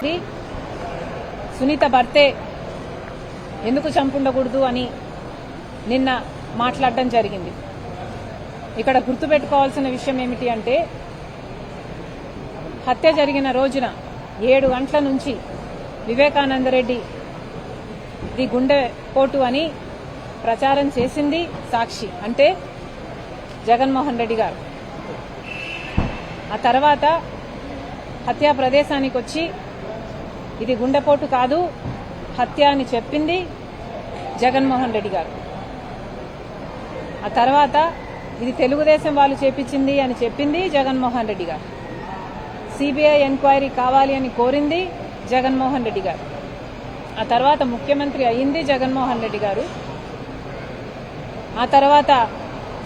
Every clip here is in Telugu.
వ్యక్తి సునీత భర్తే ఎందుకు చంపుండకూడదు అని నిన్న మాట్లాడడం జరిగింది. ఇక్కడ గుర్తుపెట్టుకోవాల్సిన విషయం ఏమిటి అంటే, హత్య జరిగిన రోజున 7 గంటల నుంచి వివేకానందరెడ్డి ఇది గుండెపోటు అని ప్రచారం చేసింది సాక్షి, అంటే జగన్మోహన్ రెడ్డి గారు. ఆ తర్వాత హత్యా ప్రదేశానికి వచ్చి ఇది గుండెపోటు కాదు హత్య అని చెప్పింది జగన్మోహన్ రెడ్డి గారు. ఆ తర్వాత ఇది తెలుగుదేశం వాళ్ళు చేపించింది అని చెప్పింది జగన్మోహన్ రెడ్డి గారు. సిబిఐ ఎంక్వైరీ కావాలి అని కోరింది జగన్మోహన్ రెడ్డి గారు. ఆ తర్వాత ముఖ్యమంత్రి అయ్యింది జగన్మోహన్ రెడ్డి గారు. ఆ తర్వాత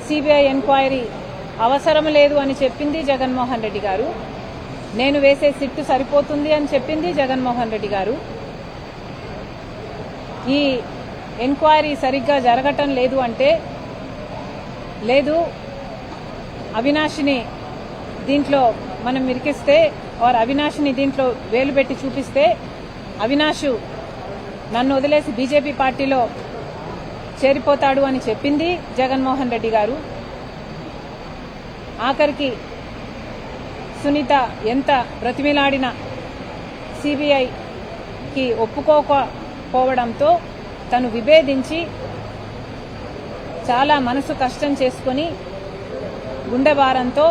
సిబిఐ ఎంక్వైరీ అవసరం లేదు అని చెప్పింది జగన్మోహన్ రెడ్డి గారు. నేను వేసే సిట్టు సరిపోతుంది అని చెప్పింది జగన్మోహన్ రెడ్డి గారు. ఈ ఎంక్వైరీ సరిగ్గా జరగటం లేదు అంటే, లేదు అవినాష్ని దీంట్లో మనం ఇరికిస్తే అవినాష్ని దీంట్లో వేలు పెట్టి చూపిస్తే అవినాష్ నన్ను వదిలేసి బీజేపీ పార్టీలో చేరిపోతాడు అని చెప్పింది జగన్మోహన్ రెడ్డి గారు. ఆఖరికి సునీత ఎంత బ్రతిమిలాడినా సిబిఐకి ఒప్పుకోకపోవడంతో తను విభేదించి చాలా మనసు కష్టం చేసుకుని గుండె భారంతో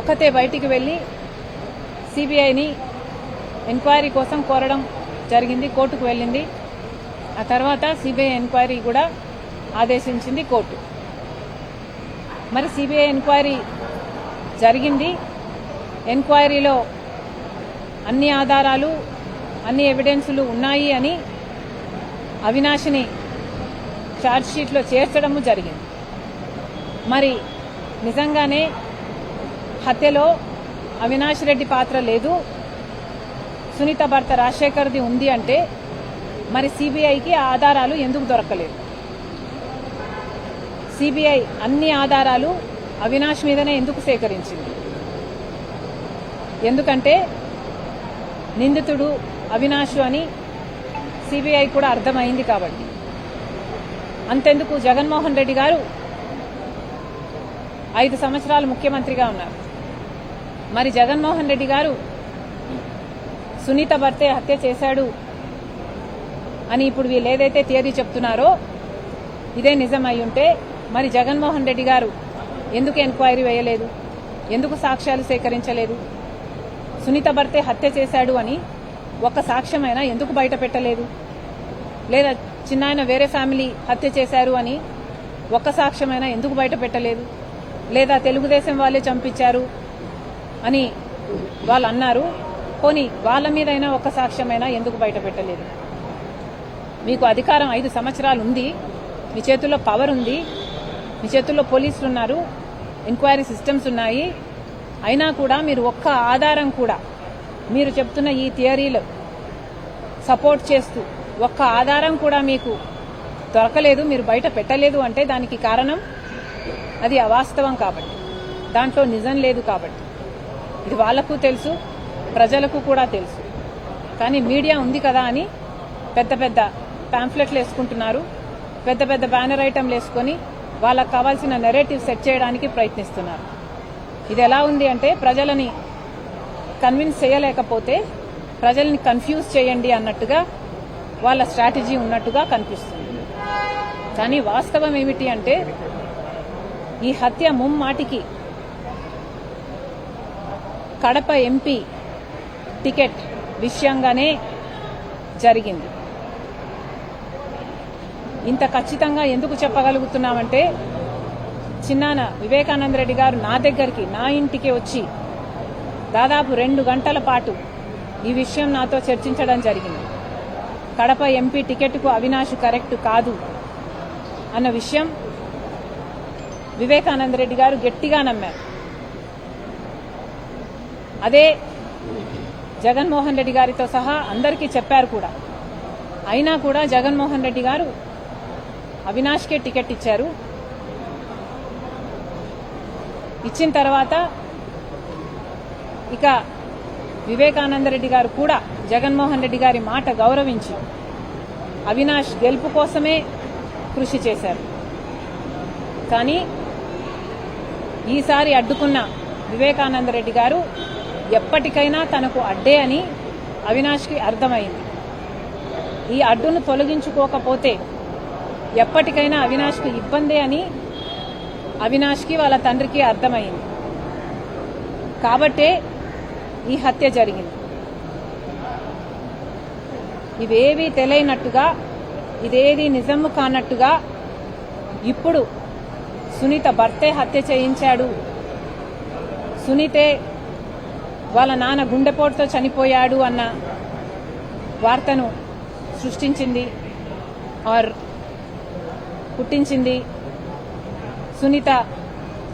ఒక్కతే బయటికి వెళ్లి సిబిఐని ఎంక్వైరీ కోసం కోరడం జరిగింది. కోర్టుకు వెళ్ళింది. ఆ తర్వాత సిబిఐ ఎంక్వైరీ కూడా ఆదేశించింది కోర్టు. మరి సిబిఐ ఎంక్వైరీ జరిగింది. ఎంక్వైరీలో అన్ని ఆధారాలు అన్ని ఎవిడెన్సులు ఉన్నాయి అని అవినాష్ని ఛార్జ్షీట్లో చేర్చడము జరిగింది. మరి నిజంగానే హత్యలో అవినాష్ రెడ్డి పాత్ర లేదు, సునీత భర్త రాజశేఖర్ది ఉంది అంటే మరి సిబిఐకి ఆ ఆధారాలు ఎందుకు దొరకలేదు? సిబిఐ అన్ని ఆధారాలు అవినాష్ మీదనే ఎందుకు సేకరించింది? ఎందుకంటే నిందితుడు అవినాష్ అని సిబిఐ కూడా అర్థమైంది కాబట్టి. అంతెందుకు జగన్మోహన్ రెడ్డి గారు 5 సంవత్సరాలు ముఖ్యమంత్రిగా ఉన్నారు. మరి జగన్మోహన్ రెడ్డి గారు సునీత భర్తే హత్య చేశాడు అని ఇప్పుడు వీళ్ళు ఏదైతే థియరీ చెప్తున్నారో ఇదే నిజం అయి ఉంటే మరి జగన్మోహన్ రెడ్డి గారు ఎందుకు ఎంక్వైరీ వేయలేదు? ఎందుకు సాక్ష్యాలు సేకరించలేదు? సునీత భర్తే హత్య చేశాడు అని ఒక్క సాక్ష్యమైనా ఎందుకు బయట పెట్టలేదు? లేదా చిన్నాయన వేరే ఫ్యామిలీ హత్య చేశారు అని ఒక్క సాక్ష్యమైనా ఎందుకు బయట పెట్టలేదు? లేదా తెలుగుదేశం వాళ్ళే చంపించారు అని వాళ్ళు అన్నారు, పోనీ వాళ్ళ మీదైనా ఒక్క సాక్ష్యమైనా ఎందుకు బయట పెట్టలేదు? మీకు అధికారం 5 సంవత్సరాలు ఉంది, మీ చేతుల్లో పవర్ ఉంది, మీ చేతుల్లో పోలీసులు ఉన్నారు, ఎంక్వైరీ సిస్టమ్స్ ఉన్నాయి. అయినా కూడా మీరు ఒక్క ఆధారం కూడా మీరు చెప్తున్న ఈ థియరీలో సపోర్ట్ చేస్తూ ఒక్క ఆధారం కూడా మీకు దొరకలేదు, మీరు బయట పెట్టలేదు అంటే దానికి కారణం అది అవాస్తవం కాబట్టి, దాంట్లో నిజం లేదు కాబట్టి. ఇది వాళ్లకు తెలుసు, ప్రజలకు కూడా తెలుసు. కానీ మీడియా ఉంది కదా అని పెద్ద పెద్ద పాంఫ్లెట్లు వేసుకుంటున్నారు, పెద్ద పెద్ద బ్యానర్ ఐటమ్లు వేసుకొని వాళ్ళకు కావాల్సిన నెరేటివ్ సెట్ చేయడానికి ప్రయత్నిస్తున్నారు. ఇది ఎలా ఉంది అంటే ప్రజలని కన్విన్స్ చేయలేకపోతే ప్రజల్ని కన్ఫ్యూజ్ చేయండి అన్నట్టుగా వాళ్ళ స్ట్రాటజీ ఉన్నట్టుగా కనిపిస్తుంది. కానీ వాస్తవం ఏమిటి అంటే ఈ హత్య ముమ్మాటికి కడప ఎంపీ టికెట్ విషయంగానే జరిగింది. ఇంత ఖచ్చితంగా ఎందుకు చెప్పగలుగుతున్నామంటే చిన్నాన వివేకానందరెడ్డి గారు నా దగ్గరికి, నా ఇంటికి వచ్చి దాదాపు 2 గంటల పాటు ఈ విషయం నాతో చర్చించడం జరిగింది. కడప ఎంపీ టికెట్కు అవినాష్ కరెక్ట్ కాదు అన్న విషయం వివేకానందరెడ్డి గారు గట్టిగా నమ్మారు. అదే జగన్మోహన్ రెడ్డి గారితో సహా అందరికీ చెప్పారు కూడా. అయినా కూడా జగన్మోహన్ రెడ్డి గారు అవినాష్కే టికెట్ ఇచ్చారు. ఇచ్చిన తర్వాత ఇక వివేకానందరెడ్డి గారు కూడా జగన్మోహన్ రెడ్డి గారి మాట గౌరవించి అవినాష్ గెలుపు కోసమే కృషి చేశారు. కానీ ఈసారి అడ్డుకున్న వివేకానందరెడ్డి గారు ఎప్పటికైనా తనకు అడ్డే అని అవినాష్కి అర్థమైంది. ఈ అడ్డును తొలగించుకోకపోతే ఎప్పటికైనా అవినాష్కు ఇబ్బందే అని అవినాష్కి వాళ్ళ తండ్రికి అర్థమైంది. కాబట్టే ఈ హత్య జరిగింది. ఇవేవీ తెలియనట్టుగా, ఇదేది నిజము కానట్టుగా ఇప్పుడు సునీత భర్తే హత్య చేయించాడు, సునీతే వాళ్ళ నాన్న గుండెపోటుతో చనిపోయాడు అన్న వార్తను సృష్టించింది ఆర్ పుట్టించింది. సునీత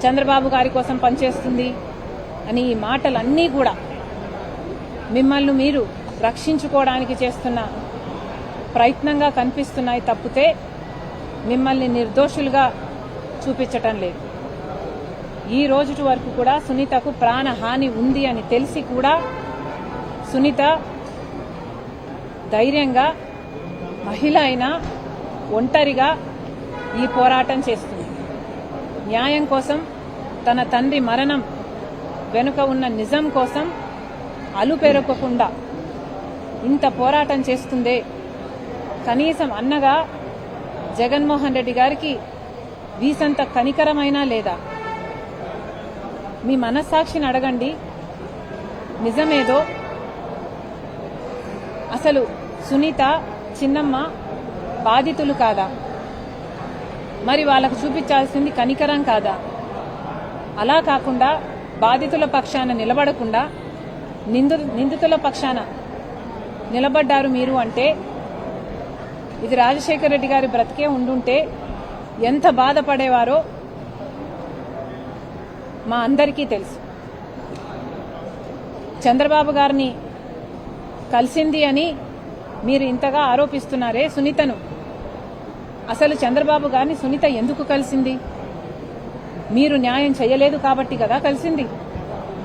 చంద్రబాబు గారి కోసం పనిచేస్తుంది అని ఈ మాటలన్నీ కూడా మిమ్మల్ని మీరు రక్షించుకోవడానికి చేస్తున్న ప్రయత్నంగా కనిపిస్తున్నాయి తప్పితే మిమ్మల్ని నిర్దోషులుగా చూపించటం లేదు. ఈ రోజు వరకు కూడా సునీతకు ప్రాణహాని ఉంది అని తెలిసి కూడా సునీత ధైర్యంగా మహిళ అయినా ఒంటరిగా ఈ పోరాటం చేస్తుంది. న్యాయం కోసం, తన తండ్రి మరణం వెనుక ఉన్న నిజం కోసం అలుపెరగకుండా ఇంత పోరాటం చేస్తుందే. కనీసం అన్నగా జగన్మోహన్ రెడ్డి గారికి వీసంత కనికరమైనా లేదా? మీ మనస్సాక్షిని అడగండి, నిజమేదో. అసలు సునీత, చిన్నమ్మ బాధితులు కాదా? మరి వాళ్ళకు చూపించాల్సింది కనికరం కాదా? అలా కాకుండా బాధితుల పక్షాన నిలబడకుండా నిందితుల పక్షాన నిలబడ్డారు మీరు అంటే, ఇది రాజశేఖర రెడ్డి గారి బ్రతికే ఉండుంటే ఎంత బాధపడేవారో మా అందరికీ తెలుసు. చంద్రబాబు గారిని కలిసింది అని మీరు ఇంతగా ఆరోపిస్తున్నారే సునీతను. అసలు చంద్రబాబు గారిని సునీత ఎందుకు కలిసింది? మీరు న్యాయం చేయలేదు కాబట్టి కదా కలిసింది.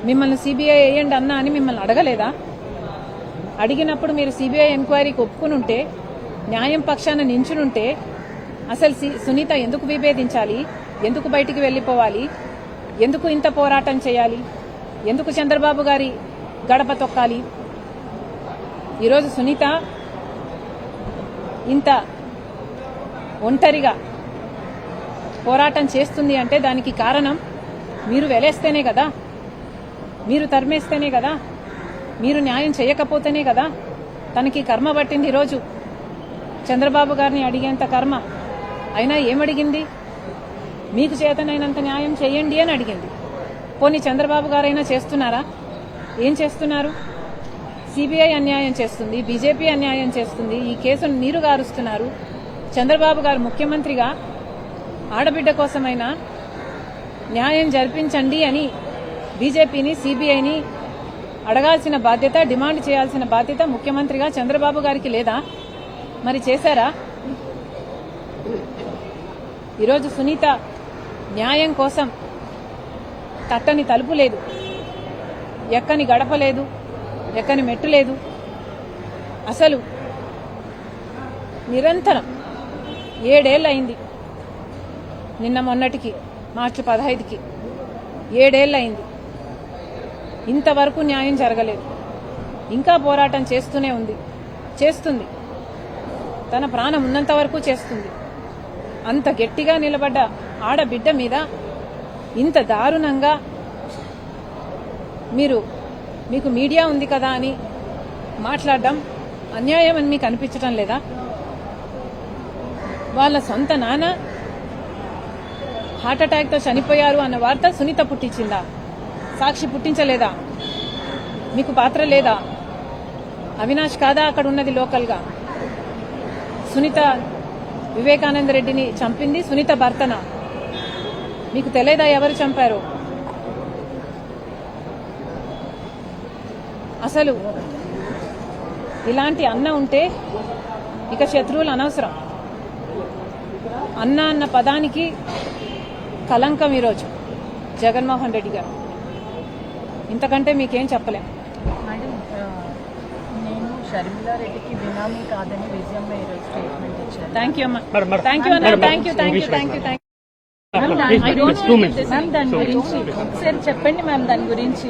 మిమ్మల్ని సిబిఐ వేయండి అన్నా అని మిమ్మల్ని అడగలేదా? అడిగినప్పుడు మీరు సిబిఐ ఎంక్వైరీకి ఒప్పుకునుంటే, న్యాయం పక్షాన నించునుంటే అసలు సునీత ఎందుకు విభేదించాలి? ఎందుకు బయటికి వెళ్లిపోవాలి? ఎందుకు ఇంత పోరాటం చేయాలి? ఎందుకు చంద్రబాబు గారి గడప తొక్కాలి? ఈరోజు సునీత ఇంత ఒంటరిగా పోరాటం చేస్తుంది అంటే దానికి కారణం మీరు వెలేస్తేనే కదా, మీరు తరిమేస్తేనే కదా, మీరు న్యాయం చేయకపోతేనే కదా తనకి కర్మ పట్టింది. ఈరోజు చంద్రబాబు గారిని అడిగేంత కర్మ. అయినా ఏమడిగింది? మీకు చేతనైనంత న్యాయం చేయండి అని అడిగింది. పోనీ చంద్రబాబు గారైనా చేస్తున్నారా? ఏం చేస్తున్నారు? సిబిఐ అన్యాయం చేస్తుంది, బీజేపీ అన్యాయం చేస్తుంది, ఈ కేసును నీరు గారుస్తున్నారు. చంద్రబాబు గారు ముఖ్యమంత్రిగా ఆడబిడ్డ కోసమైనా న్యాయం జరిపించండి అని బీజేపీని, సిబిఐని అడగాల్సిన బాధ్యత, డిమాండ్ చేయాల్సిన బాధ్యత ముఖ్యమంత్రిగా చంద్రబాబు గారికి లేదా? మరి చేశారా? ఈరోజు సునీత న్యాయం కోసం తట్టని తలుపు లేదు, ఎక్కని గడప లేదు, ఎక్కని మెట్టు లేదు. అసలు నిరంతరం 7 ఏళ్ళు అయింది. నిన్న మొన్నటికి మార్చి 15కి 7 ఏళ్ళు అయింది. ఇంతవరకు న్యాయం జరగలేదు. ఇంకా పోరాటం చేస్తూనే ఉంది, చేస్తుంది. తన ప్రాణం ఉన్నంత వరకు చేస్తుంది. అంత గట్టిగా నిలబడ్డ ఆడబిడ్డ మీద ఇంత దారుణంగా మీకు మీడియా ఉంది కదా అని మాట్లాడడం అన్యాయం అని మీకు అనిపించడం లేదా? వాళ్ళ సొంత నాన్న హార్ట్అటాక్తో చనిపోయారు అన్న వార్త సునీత పుట్టించిందా? సాక్షి పుట్టించలేదా? మీకు పాత్ర లేదా? అవినాష్ కాదా అక్కడ ఉన్నది లోకల్గా? సునీత వివేకానంద రెడ్డిని చంపింది సునీత భర్తన. మీకు తెలియదా ఎవరు చంపారు? అసలు ఇలాంటి అన్న ఉంటే ఇక శత్రువులు అనవసరం. అన్న అన్న పదానికి కలంకం ఈరోజు జగన్మోహన్ రెడ్డి గారు. ఇంతకంటే మీకేం చెప్పలేం. షర్మిలారెడ్డికి బినామీ కాదని విజయమ్మ ఈరోజు స్టేట్మెంట్ ఇచ్చారు. థ్యాంక్ యూ అమ్మా, థ్యాంక్ యూ అన్న, thank you thank you thank you thank you. Ma'am దాని గురించి ఒకసారి చెప్పండి మ్యామ్ దాని గురించి.